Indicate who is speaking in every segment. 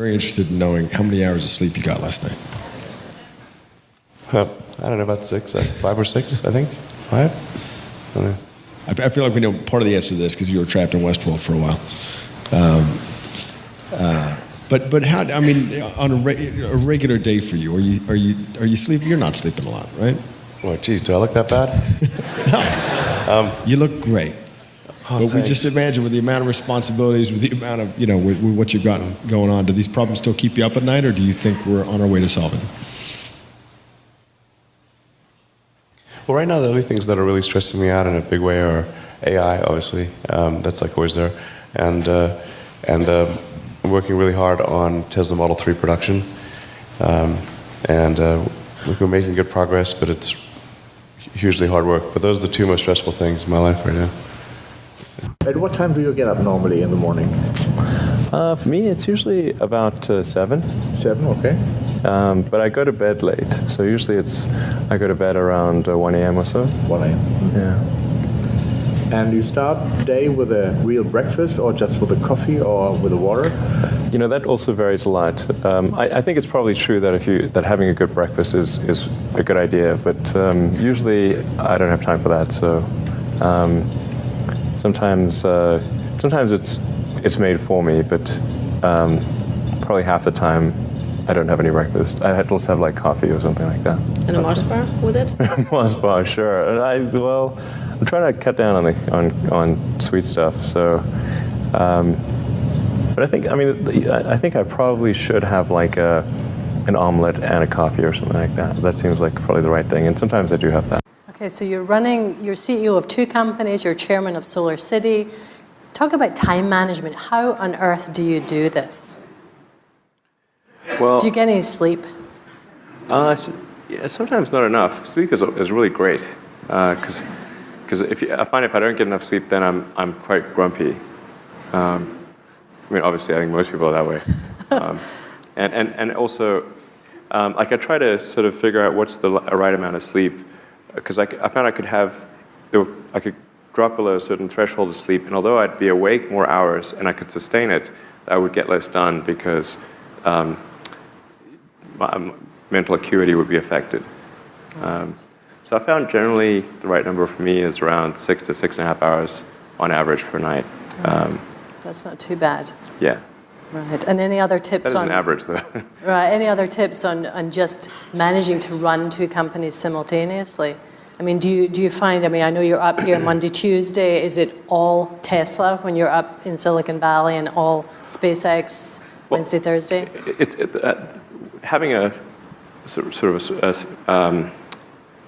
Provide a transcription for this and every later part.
Speaker 1: Very interested in knowing how many hours of sleep you got last night.
Speaker 2: I don't know, about 5 or 6, I think. 5? I don't know.
Speaker 1: I feel like we know part of the answer to this because you were trapped in Westworld for a while. But how? I mean, on a regular day for you, are you sleeping? You're not sleeping a lot, right?
Speaker 2: Well, geez, do I look that bad?
Speaker 1: No. You look great.
Speaker 2: Oh,
Speaker 1: but
Speaker 2: thanks.
Speaker 1: we just imagine with the amount of responsibilities, with the amount of, with what you've got going on, do these problems still keep you up at night, or do you think we're on our way to solving them?
Speaker 2: Well, right now, the only things that are really stressing me out in a big way are AI, obviously. That's like always there. And I'm working really hard on Tesla Model 3 production. We're making good progress, but it's hugely hard work. But those are the two most stressful things in my life right now.
Speaker 3: At what time do you get up normally in the morning?
Speaker 2: For me, it's usually about 7.
Speaker 3: 7, okay.
Speaker 2: But I go to bed late, so usually I go to bed around 1 a.m. or so.
Speaker 3: 1 a.m.
Speaker 2: Yeah.
Speaker 3: And you start the day with a real breakfast, or just with a coffee, or with a water?
Speaker 2: That also varies a lot. I think it's probably true that having a good breakfast is a good idea, but usually I don't have time for that. So sometimes it's made for me, but probably half the time I don't have any breakfast. I had to have like coffee or something like that.
Speaker 4: And a Mars bar with it?
Speaker 2: Mars bar, sure. And I'm trying to cut down on sweet stuff. So, but I think I probably should have like an omelet and a coffee or something like that. That seems like probably the right thing. And sometimes I do have that.
Speaker 4: Okay, so you're CEO of 2 companies. You're chairman of Solar City. Talk about time management. How on earth do you do this?
Speaker 2: Well,
Speaker 4: do you get any sleep?
Speaker 2: Yeah, sometimes not enough. Sleep is really great because I find if I don't get enough sleep, then I'm quite grumpy. Obviously, I think most people are that way. And also, I try to sort of figure out what's the right amount of sleep, because I found I could drop below a certain threshold of sleep, and although I'd be awake more hours and I could sustain it, I would get less done because my mental acuity would be affected. So I found generally the right number for me is around 6 to 6.5 hours on average per night.
Speaker 4: That's not too bad.
Speaker 2: Yeah.
Speaker 4: Right. And any other tips
Speaker 2: That is an average, though.
Speaker 4: Right. Any other tips on just managing to run 2 companies simultaneously? I mean, do you find? I know you're up here Monday, Tuesday. Is it all Tesla when you're up in Silicon Valley, and all SpaceX Wednesday, Thursday?
Speaker 2: Having a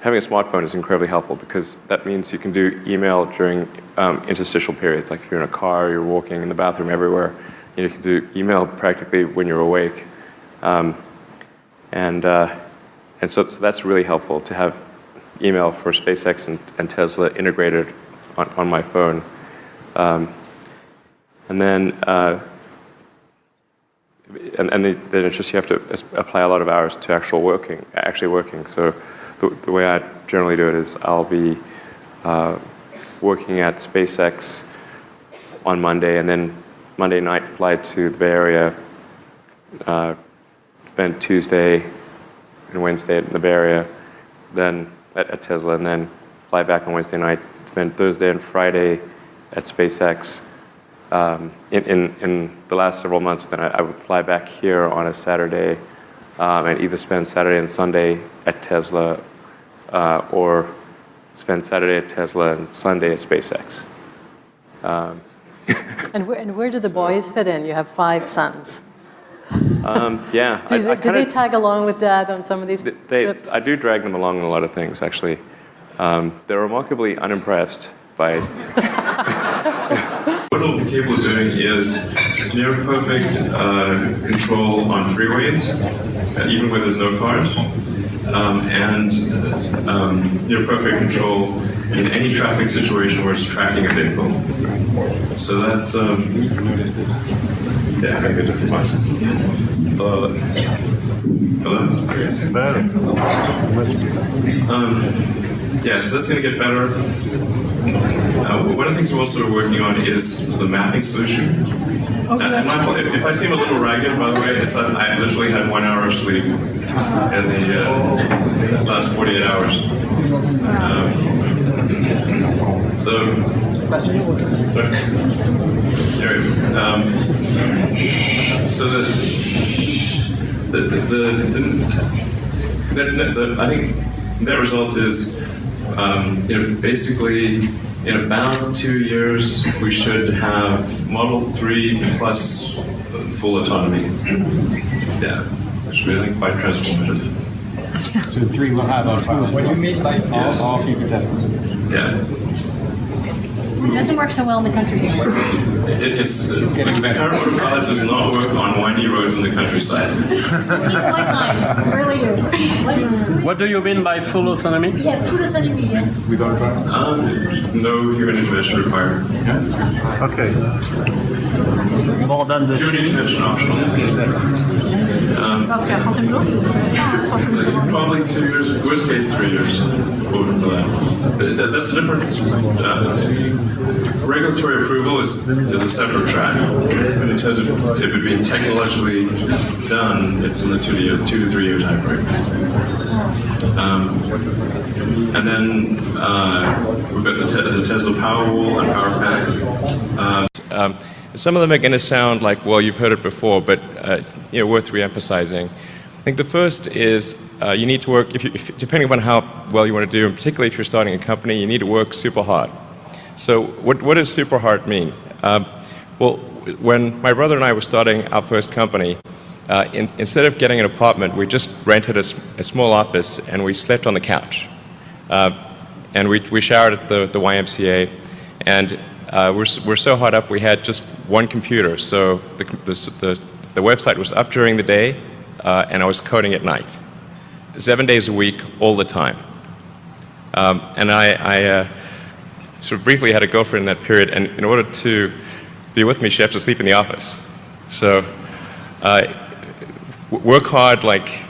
Speaker 2: having a smartphone is incredibly helpful, because that means you can do email during interstitial periods, like if you're in a car, you're walking in the bathroom, everywhere. You can do email practically when you're awake, and so that's really helpful to have email for SpaceX and Tesla integrated on my phone, and then it's just you have to apply a lot of hours to actually working. So the way I generally do it is I'll be working at SpaceX on Monday, and then Monday night fly to the Bay Area, spend Tuesday and Wednesday in the Bay Area, then at Tesla, and then fly back on Wednesday night, spend Thursday and Friday at SpaceX. In the last several months, then I would fly back here on a Saturday and either spend Saturday and Sunday at Tesla or spend Saturday at Tesla and Sunday at SpaceX.
Speaker 4: And where do the boys fit in? You have 5 sons.
Speaker 2: Yeah.
Speaker 4: Do they tag along with Dad on some of these trips?
Speaker 2: I do drag them along in a lot of things, actually. They're remarkably unimpressed by...
Speaker 5: What all the people are doing is near perfect control on freeways, even where there's no cars, and near perfect control in any traffic situation where it's tracking a vehicle. So that's, yeah, maybe a different one. Hello? Okay. Yeah, so that's going to get better. One of the things we're also working on is the mapping solution. And Michael, if I seem a little ragged, by the way, it's that I literally had 1 hour of sleep in the last 48 hours. Sorry. Anyway, so I think that result is, basically in about 2 years we should have Model 3 plus full autonomy. Yeah, it's really quite transformative.
Speaker 3: So 3 will have autonomy. What do you mean by
Speaker 5: Yes.
Speaker 3: all future testing?
Speaker 5: Yeah.
Speaker 6: It doesn't work so well in the countryside.
Speaker 5: The current autopilot does not work on windy roads in the countryside.
Speaker 6: White lines, really do.
Speaker 7: What do you mean by full autonomy?
Speaker 6: Yeah, full autonomy, yes.
Speaker 3: Without autonomy?
Speaker 5: No human intervention required.
Speaker 7: Okay. More than the
Speaker 5: Human intervention optional.
Speaker 6: Parce qu'à Fontainebleau, c'est ça.
Speaker 5: Probably 2 years, worst case 3 years. That's a different. Regulatory approval is a separate track. But in terms of if it being technologically done, it's in the 2 to 3 year time frame. And then we've got the Tesla Powerwall and Power Pack.
Speaker 2: Some of them are going to sound like, well, you've heard it before, but it's worth re-emphasizing. I think the first is you need to work, depending upon how well you want to do, and particularly if you're starting a company, you need to work super hard. So what does super hard mean? Well, when my brother and I were starting our first company, instead of getting an apartment, we just rented a small office and we slept on the couch. And we showered at the YMCA, and we're so hot up we had just one computer. So the website was up during the day, and I was coding at night, 7 days a week, all the time. And I sort of briefly had a girlfriend in that period, and in order to be with me, she had to sleep in the office. So work hard, like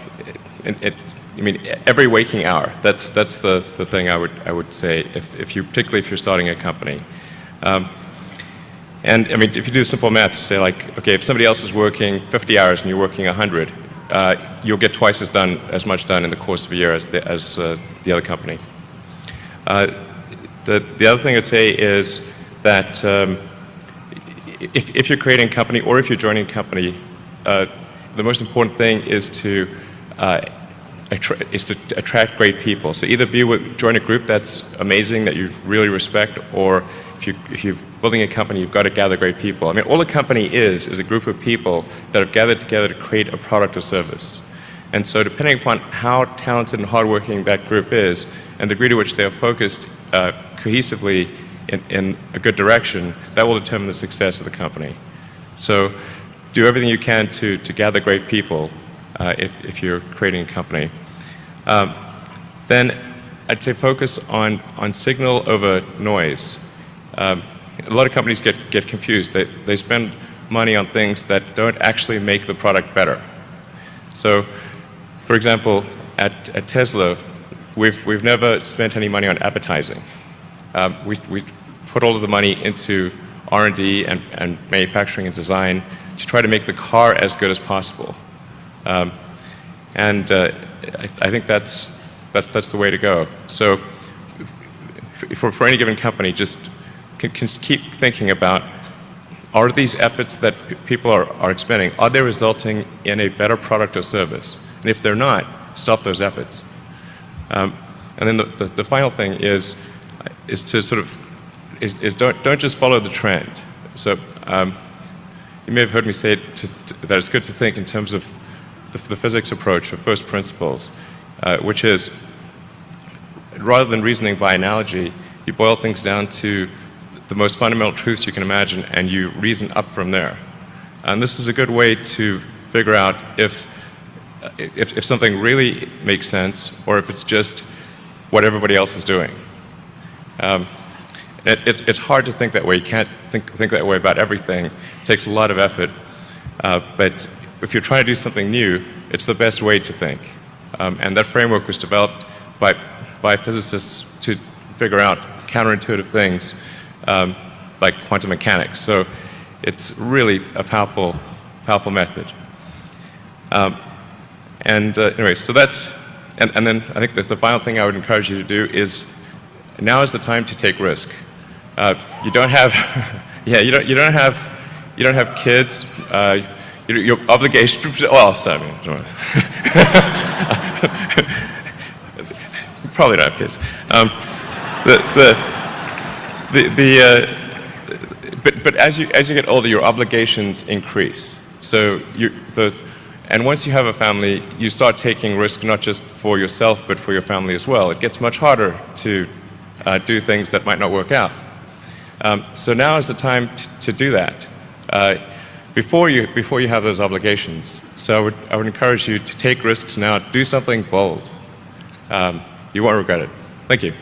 Speaker 2: every waking hour. That's the thing I would say particularly if you're starting a company. And if you do simple math, you say like, okay, if somebody else is working 50 hours and you're working 100, you'll get twice as much done in the course of a year as the other company. The other thing I'd say is that if you're creating a company or if you're joining a company, the most important thing is to attract great people. So either join a group that's amazing that you really respect, or if you're building a company, you've got to gather great people. All a company is a group of people that have gathered together to create a product or service. And so depending upon how talented and hardworking that group is, and the degree to which they are focused cohesively in a good direction, that will determine the success of the company. So do everything you can to gather great people if you're creating a company. Then I'd say focus on signal over noise. A lot of companies get confused. They spend money on things that don't actually make the product better. So, for example, at Tesla, we've never spent any money on advertising. We put all of the money into R&D and manufacturing and design to try to make the car as good as possible. And I think that's the way to go. So for any given company, just can keep thinking about, are these efforts that people are expending, are they resulting in a better product or service? And if they're not, stop those efforts. And then the final thing is to sort of don't just follow the trend. So you may have heard me say that it's good to think in terms of the physics approach of first principles, which is rather than reasoning by analogy, you boil things down to the most fundamental truths you can imagine, and you reason up from there. And this is a good way to figure out if something really makes sense, or if it's just what everybody else is doing. It's hard to think that way. You can't think that way about everything. It takes a lot of effort. But if you're trying to do something new, it's the best way to think. And that framework was developed by physicists to figure out counterintuitive things like quantum mechanics. So it's really a powerful method. Anyway, so that's, and then I think that the final thing I would encourage you to do is, now is the time to take risk. You don't have, yeah, you don't have kids. Your obligation. Well, sorry, probably don't have kids. But as you get older, your obligations increase. So and once you have a family, you start taking risk not just for yourself, but for your family as well. It gets much harder to do things that might not work out. So now is the time to do that before you have those obligations. So I would encourage you to take risks now. Do something bold. You won't regret it. Thank you.